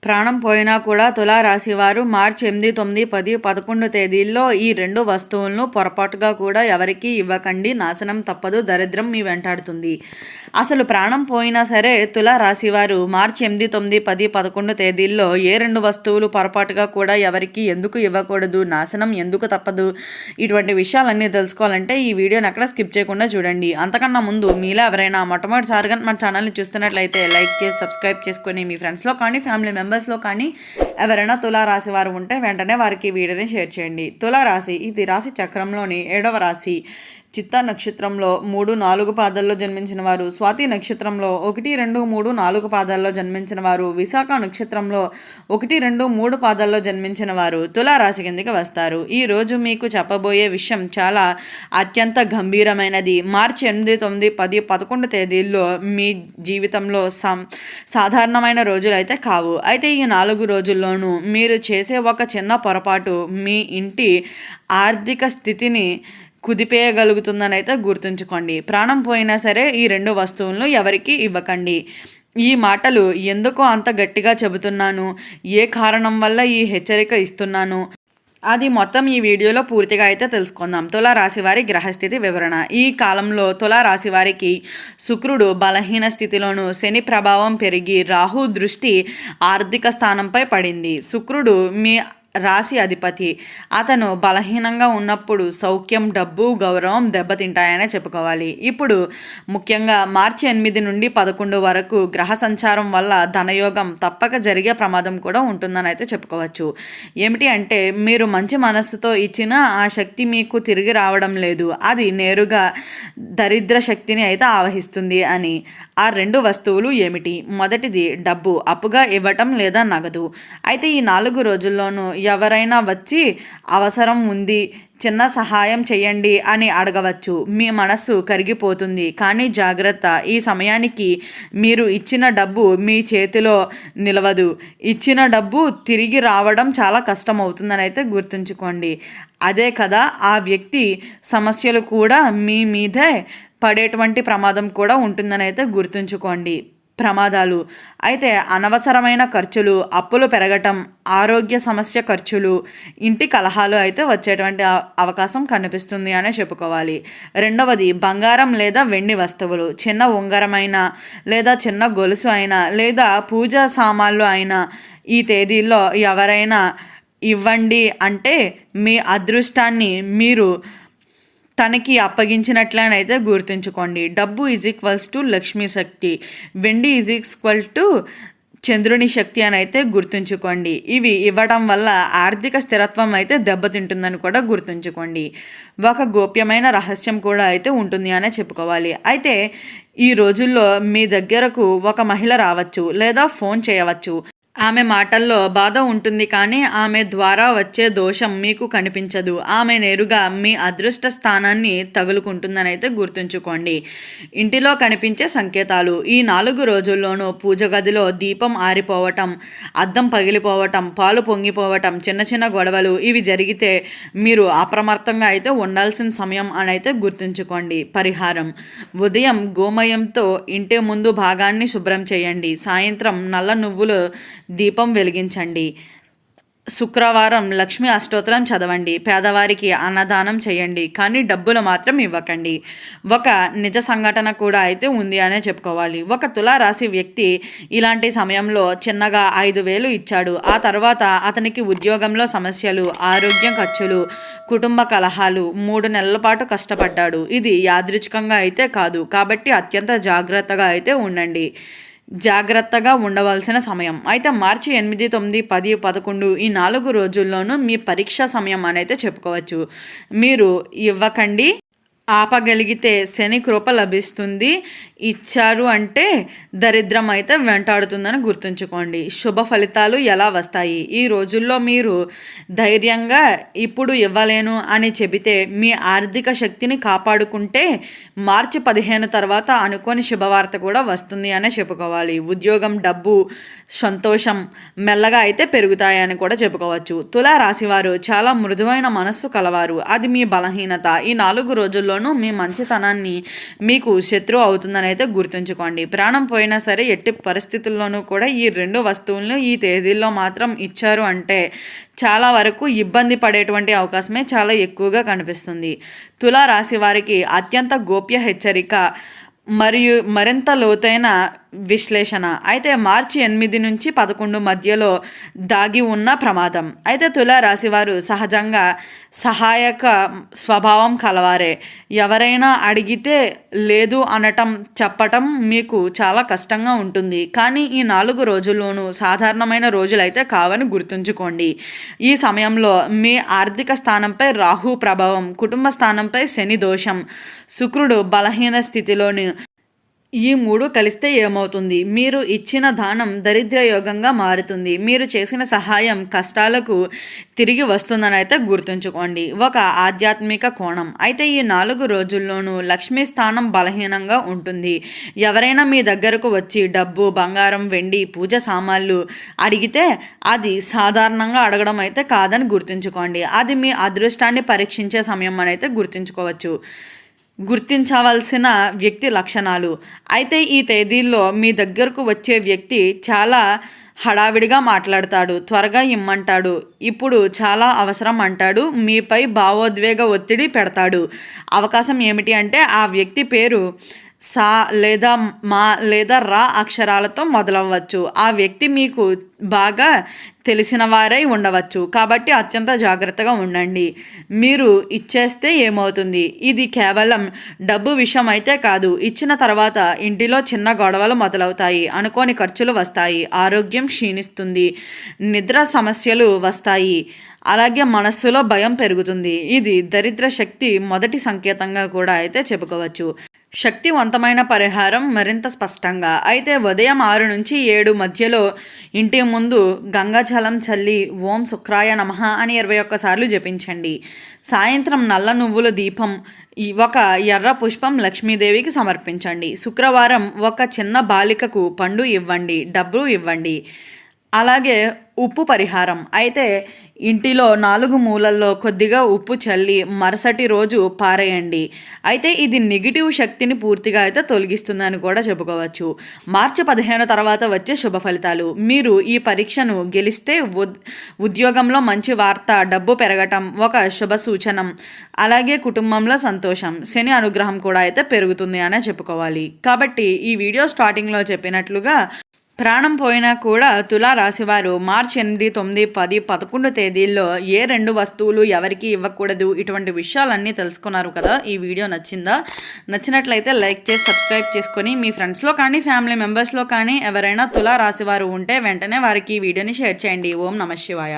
ప్రాణం పోయినా కూడా తులారాశి వారు మార్చి 8, 9, 10, 11 తేదీల్లో ఈ 2 వస్తువులను పొరపాటుగా కూడా ఎవరికీ ఇవ్వకండి. నాశనం తప్పదు, దరిద్రం మీ వెంటాడుతుంది. అసలు ప్రాణం పోయినా సరే తులారాశి వారు మార్చి 8, 9, 10, 11 తేదీల్లో ఏ 2 వస్తువులు పొరపాటుగా కూడా ఎవరికి ఎందుకు ఇవ్వకూడదు, నాశనం ఎందుకు తప్పదు, ఇటువంటి విషయాలన్నీ తెలుసుకోవాలంటే ఈ వీడియోని అక్కడ స్కిప్ చేయకుండా చూడండి. అంతకన్నా ముందు మీలో ఎవరైనా మొట్టమొదటిసారిగా మన ఛానల్ని చూస్తున్నట్లయితే లైక్ చేసి సబ్స్క్రైబ్ చేసుకొని మీ ఫ్రెండ్స్లో కానీ ఫ్యామిలీ మెంబర్స్లో కానీ ఎవరైనా తులారాశి వారు ఉంటే వెంటనే వారికి వీడియోని షేర్ చేయండి. తులారాశి ఇది రాశి చక్రంలోని 7వ రాశి. చిత్తా నక్షత్రంలో 3, 4 పాదాల్లో జన్మించిన వారు, స్వాతి నక్షత్రంలో 1, 2, 3, 4 పాదాల్లో జన్మించిన వారు, విశాఖ నక్షత్రంలో 1, 2, 3 పాదాల్లో జన్మించిన వారు తులారాశి కిందకి వస్తారు. ఈరోజు మీకు చెప్పబోయే విషయం చాలా అత్యంత గంభీరమైనది. మార్చి 8, 9, 10, 11 తేదీల్లో మీ జీవితంలో సాధారణమైన రోజులు అయితే కావు. అయితే ఈ 4 రోజుల్లోనూ మీరు చేసే ఒక చిన్న పొరపాటు మీ ఇంటి ఆర్థిక స్థితిని కుదిపేయగలుగుతుందని అయితే గుర్తుంచుకోండి. ప్రాణం పోయినా సరే ఈ 2 వస్తువులను ఎవరికి ఇవ్వకండి. ఈ మాటలు ఎందుకో అంత గట్టిగా చెబుతున్నాను, ఏ కారణం వల్ల ఈ హెచ్చరిక ఇస్తున్నాను, అది మొత్తం ఈ వీడియోలో పూర్తిగా అయితే తెలుసుకుందాం. తులారాశి వారి గ్రహస్థితి వివరణ. ఈ కాలంలో తులారాశి వారికి శుక్రుడు బలహీన స్థితిలోను, శని ప్రభావం పెరిగి రాహు దృష్టి ఆర్థిక స్థానంపై పడింది. శుక్రుడు మీ రాశి అధిపతి. అతను బలహీనంగా ఉన్నప్పుడు సౌఖ్యం, డబ్బు, గౌరవం దెబ్బతింటాయనే చెప్పుకోవాలి. ఇప్పుడు ముఖ్యంగా మార్చి 8 నుండి 11 వరకు గ్రహ సంచారం వల్ల ధనయోగం తప్పక జరిగే ప్రమాదం కూడా ఉంటుందని అయితే చెప్పుకోవచ్చు. ఏమిటి అంటే మీరు మంచి మనస్సుతో ఇచ్చిన ఆ శక్తి మీకు తిరిగి రావడం లేదు, అది నేరుగా దరిద్ర శక్తిని అయితే ఆవహిస్తుంది అని. ఆ 2 వస్తువులు ఏమిటి? మొదటిది డబ్బు, అప్పుగా ఇవ్వటం లేదా నగదు. అయితే ఈ 4 రోజుల్లోనూ ఎవరైనా వచ్చి అవసరం ఉంది, చిన్న సహాయం చేయండి అని అడగవచ్చు. మీ మనస్సు కరిగిపోతుంది. కానీ జాగ్రత్త, ఈ సమయానికి మీరు ఇచ్చిన డబ్బు మీ చేతిలో నిలవదు. ఇచ్చిన డబ్బు తిరిగి రావడం చాలా కష్టం అవుతుందని అయితే గుర్తుంచుకోండి. అదే కదా ఆ వ్యక్తి సమస్యలు కూడా మీ మీదే పడేటువంటి ప్రమాదం కూడా ఉంటుందని అయితే గుర్తుంచుకోండి. ప్రమాదాలు అయితే అనవసరమైన ఖర్చులు, అప్పులు పెరగటం, ఆరోగ్య సమస్య ఖర్చులు, ఇంటి కలహాలు అయితే వచ్చేటువంటి అవకాశం కనిపిస్తుంది అనే చెప్పుకోవాలి. రెండవది బంగారం లేదా వెండి వస్తువులు, చిన్న ఉంగరమైనా లేదా చిన్న గొలుసు అయినా లేదా పూజా సామాన్లు అయినా ఈ తేదీల్లో ఎవరైనా ఇవ్వండి. అంటే మీ అదృష్టాన్ని మీరు తనకి అప్పగించినట్లనైతే గుర్తుంచుకోండి. డబ్బు = లక్ష్మీ శక్తి, వెండి = చంద్రుని శక్తి అని అయితే గుర్తుంచుకోండి. ఇవి ఇవ్వడం వల్ల ఆర్థిక స్థిరత్వం అయితే దెబ్బతింటుందని కూడా గుర్తుంచుకోండి. ఒక గోప్యమైన రహస్యం కూడా అయితే ఉంటుంది అనే చెప్పుకోవాలి. అయితే ఈ రోజుల్లో మీ దగ్గరకు ఒక మహిళ రావచ్చు లేదా ఫోన్ చేయవచ్చు. ఆమె మాటల్లో బాధ ఉంటుంది, కానీ ఆమె ద్వారా వచ్చే దోషం మీకు కనిపించదు. ఆమె నేరుగా మీ అదృష్ట స్థానాన్ని తగులుకుంటుందని అయితే గుర్తుంచుకోండి. ఇంటిలో కనిపించే సంకేతాలు. ఈ 4 రోజుల్లోనూ పూజ గదిలో దీపం ఆరిపోవటం, అద్దం పగిలిపోవటం, పాలు పొంగిపోవటం, చిన్న చిన్న గొడవలు ఇవి జరిగితే మీరు అప్రమత్తంగా అయితే ఉండాల్సిన సమయం అని అయితే గుర్తుంచుకోండి. పరిహారం: ఉదయం గోమయంతో ఇంటి ముందు భాగాన్ని శుభ్రం చేయండి. సాయంత్రం నల్ల నువ్వులు దీపం వెలిగించండి. శుక్రవారం లక్ష్మీ అష్టోత్తరం చదవండి. పేదవారికి అన్నదానం చేయండి, కానీ డబ్బులు మాత్రం ఇవ్వకండి. ఒక నిజ సంఘటన కూడా అయితే ఉంది అనే చెప్పుకోవాలి. ఒక తులారాశి వ్యక్తి ఇలాంటి సమయంలో చిన్నగా 5,000 ఇచ్చాడు. ఆ తర్వాత అతనికి ఉద్యోగంలో సమస్యలు, ఆరోగ్యం ఖర్చులు, కుటుంబ కలహాలు, 3 నెలల పాటు కష్టపడ్డాడు. ఇది యాదృచ్ఛికంగా అయితే కాదు, కాబట్టి అత్యంత జాగ్రత్తగా అయితే ఉండండి. జాగ్రత్తగా ఉండవలసిన సమయం. అయితే మార్చి 8, 9, 10, 11 ఈ 4 రోజుల్లోనూ మీ పరీక్ష సమయం అని అయితే చెప్పుకోవచ్చు. మీరు ఇవ్వకండి. ఆపగలిగితే శని కృప లభిస్తుంది. ఇచ్చారు అంటే దరిద్రం అయితే వెంటాడుతుందని గుర్తుంచుకోండి. శుభ ఫలితాలు ఎలా వస్తాయి? ఈ రోజుల్లో మీరు ధైర్యంగా ఇప్పుడు ఇవ్వలేను అని చెబితే మీ ఆర్థిక శక్తిని కాపాడుకుంటే మార్చి 15 తర్వాత అనుకోని శుభవార్త కూడా వస్తుంది అనే చెప్పుకోవాలి. ఉద్యోగం, డబ్బు, సంతోషం మెల్లగా అయితే పెరుగుతాయని కూడా చెప్పుకోవచ్చు. తులారాశి వారు చాలా మృదువైన మనస్సు కలవారు. అది మీ బలహీనత. ఈ 4 రోజుల్లోనూ మీ మంచితనాన్ని మీకు శత్రువు అవుతుందని వస్తుందని అయితే గుర్తుంచుకోండి. ప్రాణం పోయినా సరే ఎట్టి పరిస్థితుల్లోనూ కూడా ఈ 2 వస్తువులను ఈ తేదీల్లో మాత్రం ఇచ్చారు అంటే చాలా వరకు ఇబ్బంది పడేటువంటి అవకాశమే చాలా ఎక్కువగా కనిపిస్తుంది. తులా రాశి వారికి అత్యంత గోప్య హెచ్చరిక మరియు మరింత లోతైన విశ్లేషణ అయితే మార్చి 8 నుంచి 11 మధ్యలో దాగి ఉన్న ప్రమాదం. అయితే తులా రాశివారు సహజంగా సహాయక స్వభావం కలవారే. ఎవరైనా అడిగితే లేదు అనటం చెప్పటం మీకు చాలా కష్టంగా ఉంటుంది. కానీ ఈ 4 రోజుల్లోనూ సాధారణమైన రోజులైతే కావని గుర్తుంచుకోండి. ఈ సమయంలో మీ ఆర్థిక స్థానంపై రాహు ప్రభావం, కుటుంబ స్థానంపై శని దోషం, శుక్రుడు బలహీన స్థితిలోని ఈ 3 కలిస్తే ఏమవుతుంది? మీరు ఇచ్చిన దానం దరిద్ర యోగంగా మారుతుంది. మీరు చేసిన సహాయం కష్టాలకు తిరిగి వస్తుందని అయితే గుర్తుంచుకోండి. ఒక ఆధ్యాత్మిక కోణం అయితే ఈ 4 రోజుల్లోనూ లక్ష్మీ స్థానం బలహీనంగా ఉంటుంది. ఎవరైనా మీ దగ్గరకు వచ్చి డబ్బు, బంగారం, వెండి, పూజ సామాన్లు అడిగితే అది సాధారణంగా అడగడం అయితే కాదని గుర్తుంచుకోండి. అది మీ అదృష్టాన్ని పరీక్షించే సమయం అని అయితే గుర్తుంచుకోవచ్చు. గుర్తించవలసిన వ్యక్తి లక్షణాలు అయితే ఈ తేదీల్లో మీ దగ్గరకు వచ్చే వ్యక్తి చాలా హడావిడిగా మాట్లాడతాడు, త్వరగా ఇమ్మంటాడు, ఇప్పుడు చాలా అవసరం అంటాడు, మీపై భావోద్వేగ ఒత్తిడి పెడతాడు. అవకాశం ఏమిటి అంటే ఆ వ్యక్తి పేరు సా లేదా మా లేదా రా అక్షరాలతో మొదలవ్వచ్చు. ఆ వ్యక్తి మీకు బాగా తెలిసిన వారై ఉండవచ్చు. కాబట్టి అత్యంత జాగ్రత్తగా ఉండండి. మీరు ఇచ్చేస్తే ఏమవుతుంది? ఇది కేవలం డబ్బు విషయం అయితే కాదు. ఇచ్చిన తర్వాత ఇంటిలో చిన్న గొడవలు మొదలవుతాయి, అనుకోని ఖర్చులు వస్తాయి, ఆరోగ్యం క్షీణిస్తుంది, నిద్ర సమస్యలు వస్తాయి, అలాగే మనస్సులో భయం పెరుగుతుంది. ఇది దరిద్ర శక్తి మొదటి సంకేతంగా కూడా అయితే చెప్పుకోవచ్చు. శక్తివంతమైన పరిహారం మరింత స్పష్టంగా అయితే ఉదయం 6 నుంచి 7 మధ్యలో ఇంటి ముందు గంగాజలం చల్లి ఓం శుక్రాయ నమః అని 21 సార్లు జపించండి. సాయంత్రం నల్ల నువ్వుల దీపం ఒక ఎర్ర పుష్పం లక్ష్మీదేవికి సమర్పించండి. శుక్రవారం ఒక చిన్న బాలికకు పండు ఇవ్వండి, డబ్బు ఇవ్వండి. అలాగే ఉప్పు పరిహారం అయితే ఇంటిలో 4 మూలల్లో కొద్దిగా ఉప్పు చల్లి మరుసటి రోజు పారేయండి. అయితే ఇది నెగిటివ్ శక్తిని పూర్తిగా అయితే తొలగిస్తుందని కూడా చెప్పుకోవచ్చు. మార్చి 15 తర్వాత వచ్చే శుభ ఫలితాలు. మీరు ఈ పరీక్షను గెలిస్తే ఉద్యోగంలో మంచి వార్త, డబ్బు పెరగటం ఒక శుభ సూచనం, అలాగే కుటుంబంలో సంతోషం, శని అనుగ్రహం కూడా అయితే పెరుగుతుంది అనే చెప్పుకోవాలి. కాబట్టి ఈ వీడియో స్టార్టింగ్లో చెప్పినట్లుగా ప్రాణం పోయినా కూడా తులా రాశివారు మార్చి 8, 9, 10, 11 తేదీల్లో ఏ 2 వస్తువులు ఎవరికి ఇవ్వకూడదు, ఇటువంటి విషయాలన్నీ తెలుసుకున్నారు కదా. ఈ వీడియో నచ్చిందా? నచ్చినట్లయితే లైక్ చేసి సబ్స్క్రైబ్ చేసుకొని మీ ఫ్రెండ్స్లో కానీ ఫ్యామిలీ మెంబర్స్లో కానీ ఎవరైనా తులా రాశివారు ఉంటే వెంటనే వారికి ఈ వీడియోని షేర్ చేయండి. ఓం నమః శివాయ.